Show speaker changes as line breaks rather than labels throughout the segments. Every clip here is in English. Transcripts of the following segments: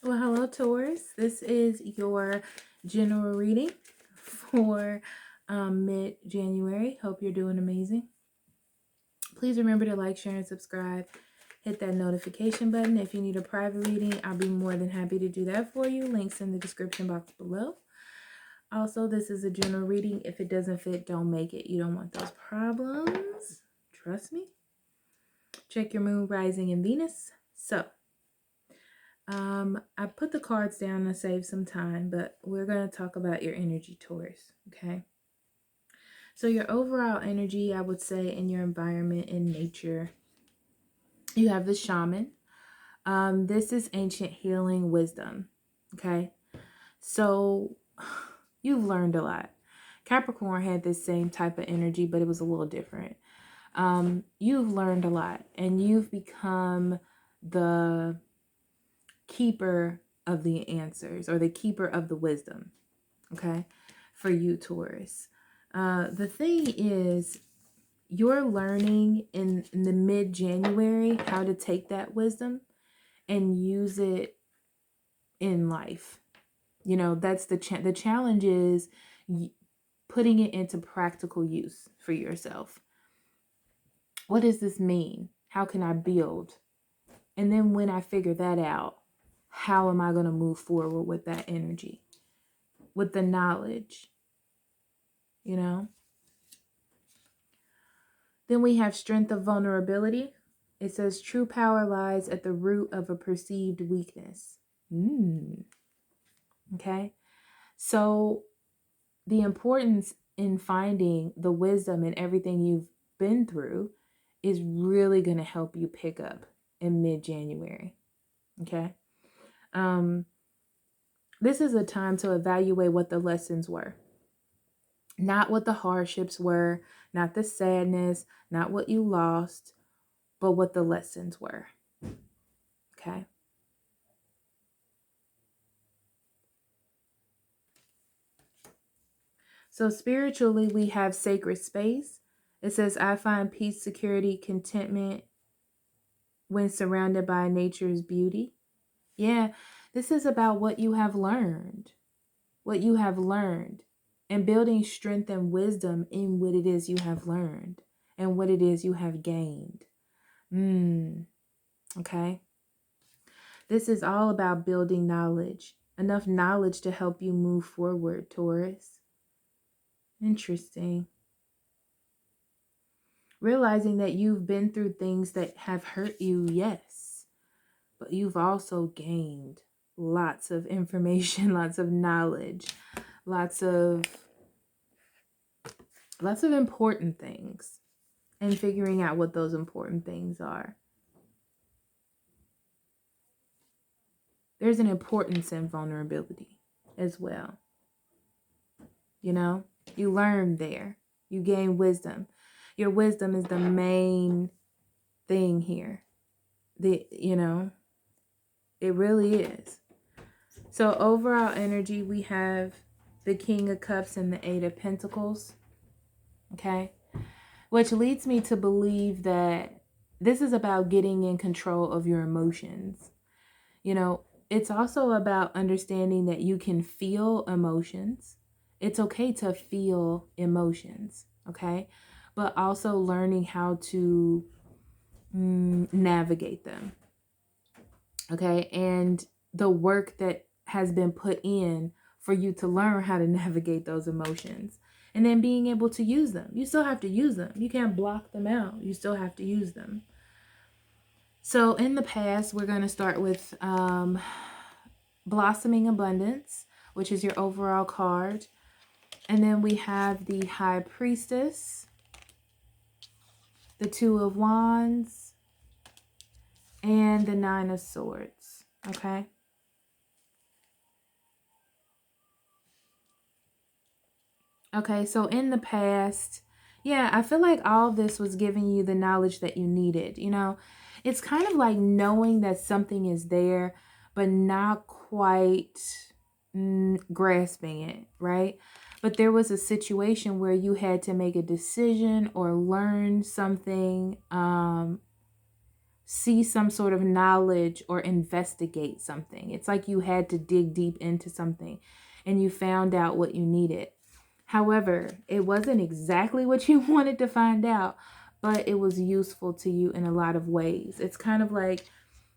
Well, hello, Taurus. This is your general reading for mid-January. Hope you're doing amazing. Please remember to like, share, and subscribe. Hit that notification button. If you need a private reading, I'll be more than happy to do that for you. Links in the description box below. Also, this is a general reading. If it doesn't fit, don't make it. You don't want those problems. Trust me. Check your moon, rising, and Venus. So, I put the cards down to save some time, but we're going to talk about your energy, Taurus, okay? So your overall energy, I would say, in your environment, in nature, you have the shaman. This is ancient healing wisdom, okay? So you've learned a lot. Capricorn had this same type of energy, but it was a little different. You've learned a lot, and you've become the keeper of the answers, or the keeper of the wisdom, okay, for you, Taurus. The thing is, you're learning in the mid-January how to take that wisdom and use it in life. You know, that's the challenge is putting it into practical use for yourself. What does this mean? How can I build? And then when I figure that out, how am I going to move forward with that energy, with the knowledge, you know? Then we have strength of vulnerability. It says true power lies at the root of a perceived weakness. Okay. So the importance in finding the wisdom in everything you've been through is really going to help you pick up in mid-January. Okay. This is a time to evaluate what the lessons were. Not what the hardships were, not the sadness, not what you lost, but what the lessons were. Okay? So spiritually, we have sacred space. It says, I find peace, security, contentment when surrounded by nature's beauty. Yeah, this is about what you have learned. What you have learned. And building strength and wisdom in what it is you have learned. And what it is you have gained. Okay? This is all about building knowledge. Enough knowledge to help you move forward, Taurus. Interesting. Realizing that you've been through things that have hurt you, yes. But you've also gained lots of information, lots of knowledge, lots of important things. And figuring out what those important things are. There's an importance in vulnerability as well. You know, you learn there. You gain wisdom. Your wisdom is the main thing here. You know, it really is. So overall energy, we have the King of Cups and the Eight of Pentacles. Okay. Which leads me to believe that this is about getting in control of your emotions. You know, it's also about understanding that you can feel emotions. It's okay to feel emotions, okay? But also learning how to navigate them, okay? And the work that has been put in for you to learn how to navigate those emotions. And then being able to use them. You still have to use them. You can't block them out. You still have to use them. So in the past, we're going to start with Blossoming Abundance, which is your overall card. And then we have the High Priestess, the Two of Wands, and the Nine of Swords. Okay? Okay, so in the past, yeah, I feel like all this was giving you the knowledge that you needed. You know, it's kind of like knowing that something is there, but not quite grasping it, right? But there was a situation where you had to make a decision or learn something see some sort of knowledge or investigate something. It's like you had to dig deep into something and you found out what you needed. However, it wasn't exactly what you wanted to find out, but it was useful to you in a lot of ways. It's kind of like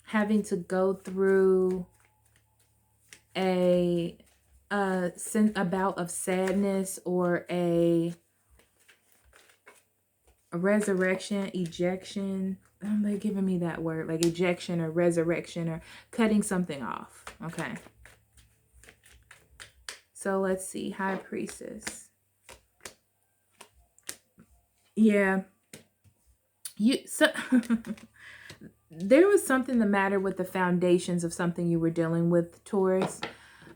having to go through a bout of sadness or a resurrection, ejection. They're giving me that word, like ejection or resurrection or cutting something off. Okay. So let's see. High Priestess. Yeah. There was something the matter with the foundations of something you were dealing with, Taurus.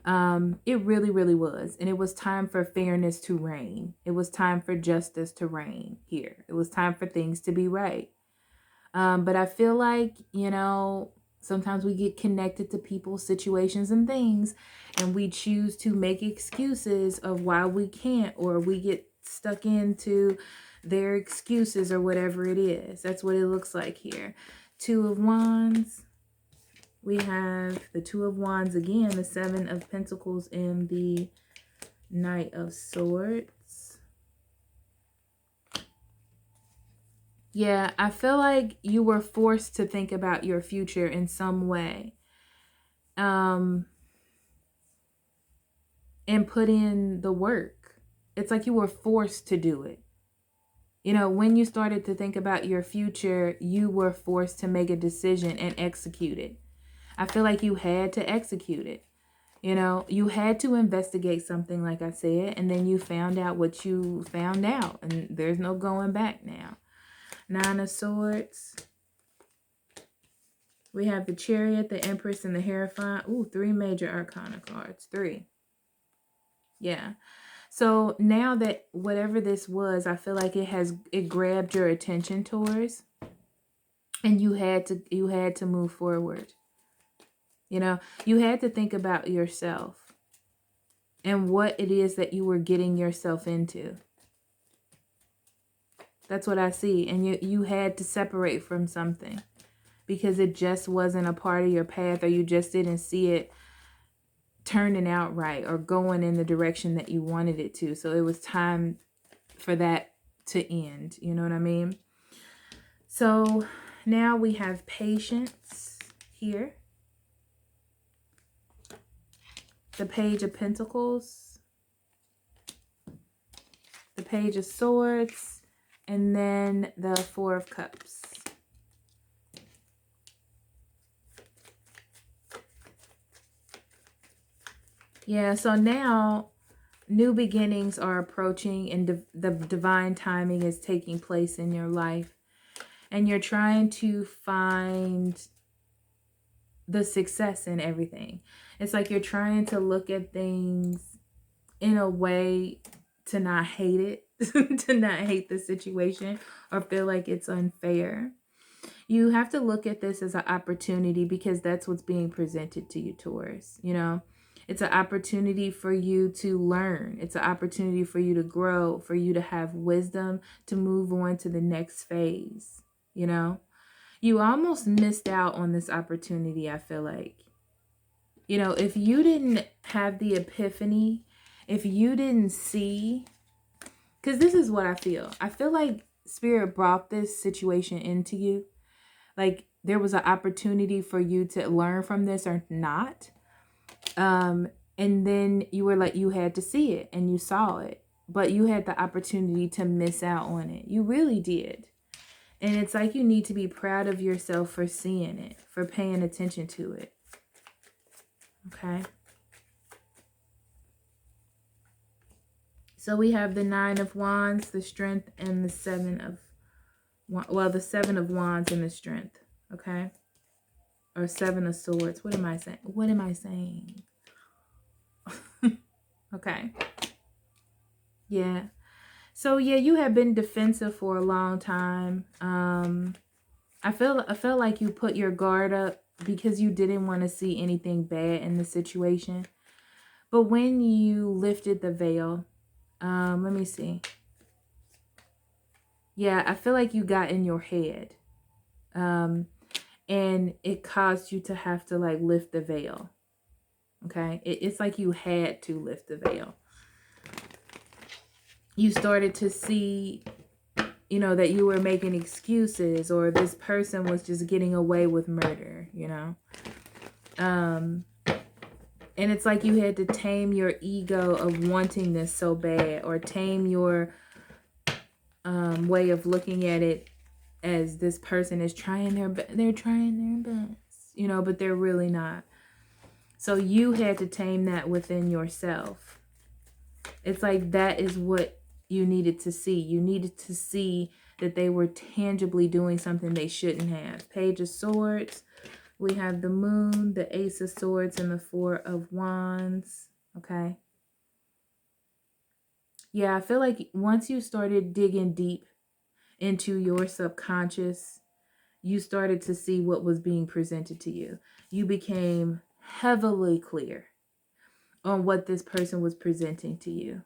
It really, really was. And it was time for fairness to reign. It was time for justice to reign here. It was time for things to be right. But I feel like, you know, sometimes we get connected to people, situations, and things, and we choose to make excuses of why we can't, or we get stuck into their excuses or whatever it is. That's what it looks like here. Two of Wands. We have the Two of Wands again, the Seven of Pentacles, and the Knight of Swords. Yeah, I feel like you were forced to think about your future in some way. And put in the work. It's like you were forced to do it. You know, when you started to think about your future, you were forced to make a decision and execute it. I feel like you had to execute it. You know, you had to investigate something, like I said, and then you found out what you found out, and there's no going back now. Nine of Swords. We have the Chariot, the Empress, and the Hierophant. Ooh, 3 major arcana cards. 3. Yeah. So now that whatever this was, I feel like it grabbed your attention, Taurus, and you had to move forward. You know, you had to think about yourself and what it is that you were getting yourself into. That's what I see. And you had to separate from something because it just wasn't a part of your path, or you just didn't see it turning out right or going in the direction that you wanted it to. So it was time for that to end. You know what I mean? So now we have Patience here. The Page of Pentacles. The Page of Swords. And then the Four of Cups. Yeah, so now new beginnings are approaching, and the divine timing is taking place in your life. And you're trying to find the success in everything. It's like you're trying to look at things in a way to not hate it, to not hate the situation or feel like it's unfair. You have to look at this as an opportunity because that's what's being presented to you, Taurus. You know, it's an opportunity for you to learn. It's an opportunity for you to grow, for you to have wisdom, to move on to the next phase. You know, you almost missed out on this opportunity, I feel like. You know, if you didn't have the epiphany, if you didn't see, because this is what I feel. I feel like Spirit brought this situation into you. Like there was an opportunity for you to learn from this or not. And then you were like, you had to see it and you saw it, but you had the opportunity to miss out on it. You really did. And it's like you need to be proud of yourself for seeing it, for paying attention to it. Okay. So we have the Nine of Wands, the Strength, and the Seven of, well, the Seven of Wands and the Strength. Okay. Or Seven of Swords. What am I saying? What am I saying? Okay. Yeah. So yeah, you have been defensive for a long time. I felt like you put your guard up because you didn't want to see anything bad in the situation. But when you lifted the veil, let me see. Yeah, I feel like you got in your head. And and it caused you to have to like lift the veil. Okay, it's like you had to lift the veil. You started to see, you know, that you were making excuses, or this person was just getting away with murder, you know. And it's like you had to tame your ego of wanting this so bad, or tame your way of looking at it as this person is trying they're trying their best, you know, but they're really not. So you had to tame that within yourself. It's like that is what you needed to see. You needed to see that they were tangibly doing something they shouldn't have. Page of Swords. We have the Moon, the Ace of Swords, and the Four of Wands. Okay. Yeah, I feel like once you started digging deep into your subconscious, you started to see what was being presented to you. You became heavily clear on what this person was presenting to you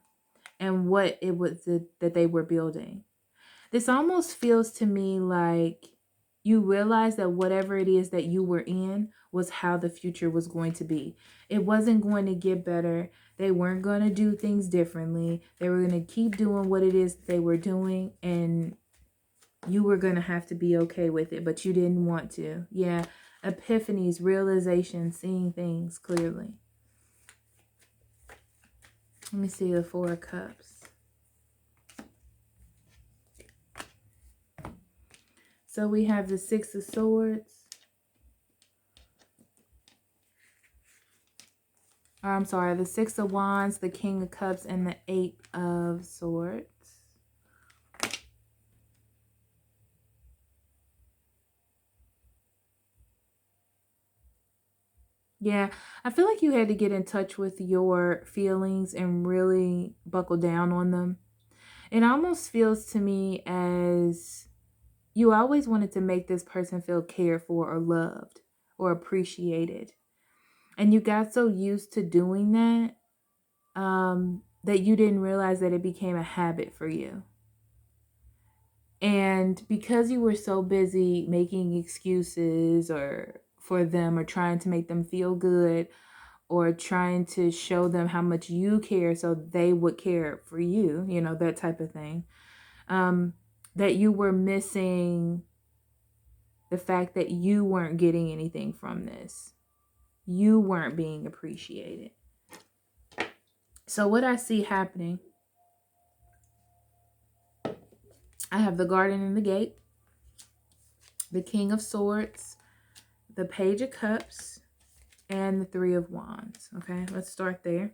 and what it was that they were building. This almost feels to me like you realize that whatever it is that you were in was how the future was going to be. It wasn't going to get better. They weren't going to do things differently. They were going to keep doing what it is they were doing, and you were going to have to be okay with it, but you didn't want to. Yeah, epiphanies, realizations, seeing things clearly. Let me see the Four of Cups. So we have the Six of Swords. Or I'm sorry, the Six of Wands, the King of Cups, and the Eight of Swords. Yeah, I feel like you had to get in touch with your feelings and really buckle down on them. It almost feels to me as you always wanted to make this person feel cared for or loved or appreciated. And you got so used to doing that that you didn't realize that it became a habit for you. And because you were so busy making excuses or for them, or trying to make them feel good, or trying to show them how much you care so they would care for you, you know, that type of thing, that you were missing the fact that you weren't getting anything from this. You weren't being appreciated. So what I see happening, I have the Garden and the Gate, the King of Swords, the Page of Cups, and the Three of Wands. Okay, let's start there.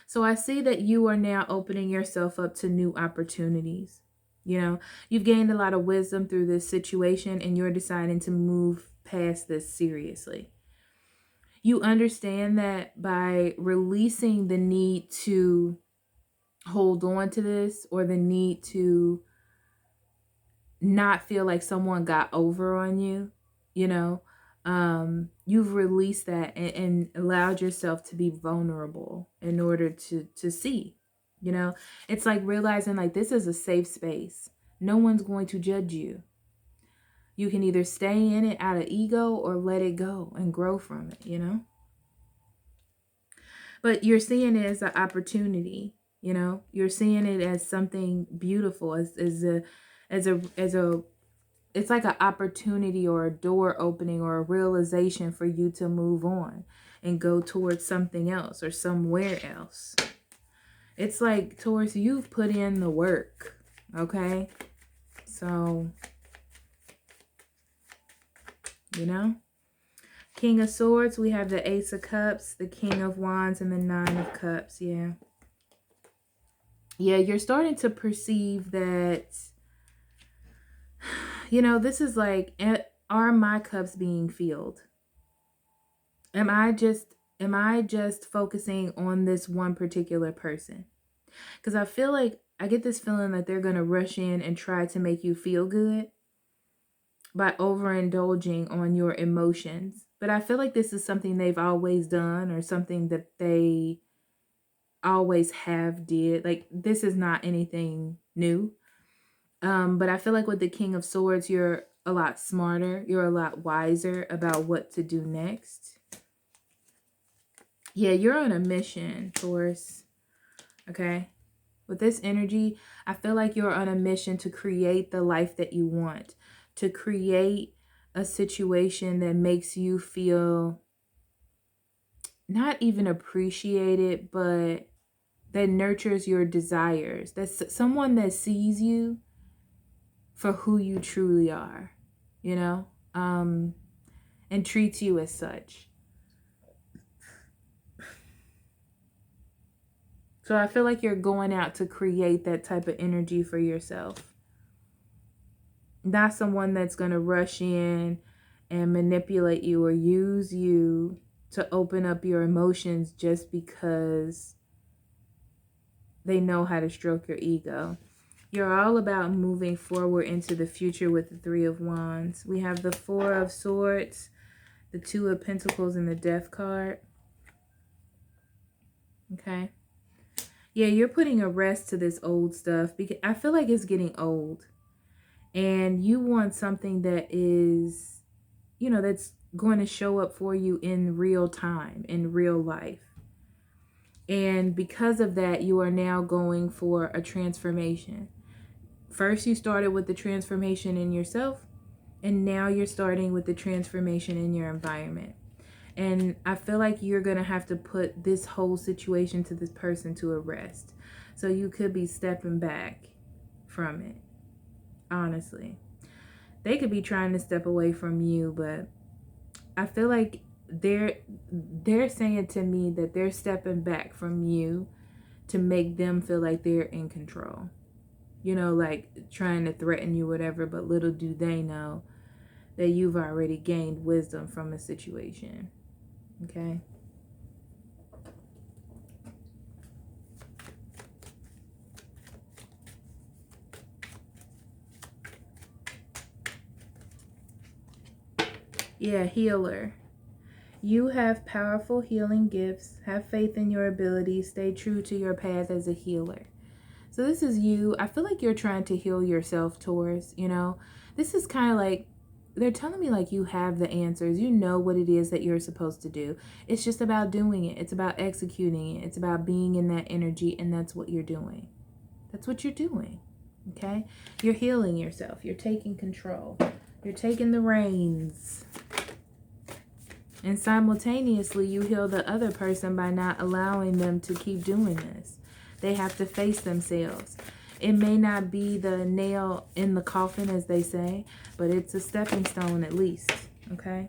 So I see that you are now opening yourself up to new opportunities. You know, you've gained a lot of wisdom through this situation, and you're deciding to move past this seriously. You understand that by releasing the need to hold on to this, or the need to not feel like someone got over on you, you know, you've released that and allowed yourself to be vulnerable in order to see, you know. It's like realizing like this is a safe space. No one's going to judge you. You can either stay in it out of ego or let it go and grow from it, you know. But you're seeing it as an opportunity, you know. You're seeing it as something beautiful, as a it's like an opportunity or a door opening or a realization for you to move on and go towards something else or somewhere else. It's like, Taurus, you've put in the work, okay? So, you know, King of Swords, we have the Ace of Cups, the King of Wands, and the Nine of Cups. Yeah. Yeah, you're starting to perceive that, you know, this is like, are my cups being filled? Am I just focusing on this one particular person? Because I feel like I get this feeling that they're going to rush in and try to make you feel good by overindulging on your emotions. But I feel like this is something they've always done, or something that they always have did. Like, this is not anything new. But I feel like with the King of Swords, you're a lot smarter. You're a lot wiser about what to do next. Yeah, you're on a mission, Taurus. Okay? With this energy, I feel like you're on a mission to create the life that you want. To create a situation that makes you feel not even appreciated, but that nurtures your desires. That's someone that sees you for who you truly are, you know, and treats you as such. So I feel like you're going out to create that type of energy for yourself. Not someone that's going to rush in and manipulate you or use you to open up your emotions just because they know how to stroke your ego. You're all about moving forward into the future with the Three of Wands. We have the Four of Swords, the Two of Pentacles, and the Death card. Okay. Yeah, you're putting a rest to this old stuff because I feel like it's getting old. And you want something that is, you know, that's going to show up for you in real time, in real life. And because of that, you are now going for a transformation. First, you started with the transformation in yourself, and now you're starting with the transformation in your environment. And I feel like you're going to have to put this whole situation to this person to a rest. So you could be stepping back from it, honestly. They could be trying to step away from you, but I feel like they're saying to me that they're stepping back from you to make them feel like they're in control. You know, like trying to threaten you, whatever, but little do they know that you've already gained wisdom from a situation. Okay? Yeah, healer. You have powerful healing gifts. Have faith in your abilities. Stay true to your path as a healer. So this is you. I feel like you're trying to heal yourself, Taurus. You know, this is kind of like, they're telling me like you have the answers. You know what it is that you're supposed to do. It's just about doing it. It's about executing it. It's about being in that energy, and that's what you're doing. That's what you're doing, okay? You're healing yourself. You're taking control. You're taking the reins. And simultaneously, you heal the other person by not allowing them to keep doing this. They have to face themselves. It may not be the nail in the coffin, as they say, but it's a stepping stone at least, okay?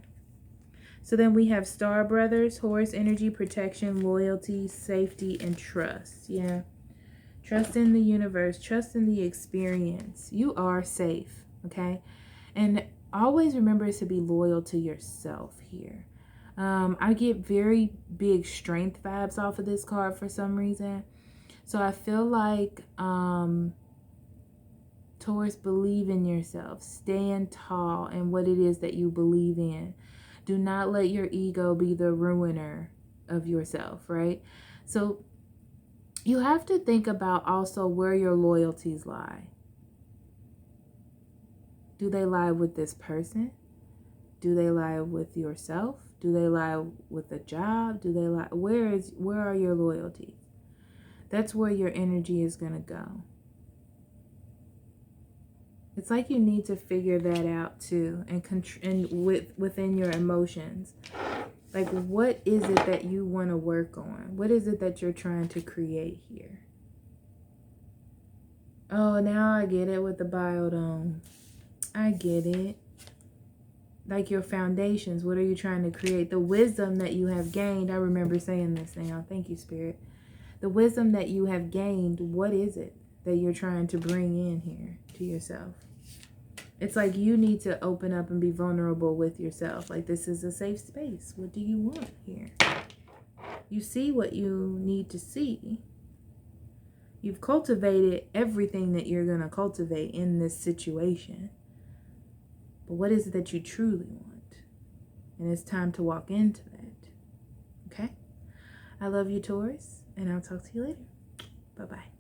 So then we have Star Brothers, Horus energy, protection, loyalty, safety, and trust. Yeah. Trust in the universe. Trust in the experience. You are safe, okay? And always remember to be loyal to yourself here. I get very big strength vibes off of this card for some reason. So I feel like Taurus, believe in yourself. Stand tall in what it is that you believe in. Do not let your ego be the ruiner of yourself, right? So you have to think about also where your loyalties lie. Do they lie with this person? Do they lie with yourself? Do they lie with a job? Do they lie? Where are your loyalties? That's where your energy is going to go. It's like you need to figure that out too, and within your emotions. Like, what is it that you want to work on? What is it that you're trying to create here? Oh, now I get it with the biodome. I get it. Like your foundations, what are you trying to create? The wisdom that you have gained. I remember saying this now. Thank you, Spirit. The wisdom that you have gained, what is it that you're trying to bring in here to yourself? It's like you need to open up and be vulnerable with yourself. Like, this is a safe space. What do you want here? You see what you need to see. You've cultivated everything that you're going to cultivate in this situation. But what is it that you truly want? And it's time to walk into that. Okay? I love you, Taurus, and I'll talk to you later. Bye-bye.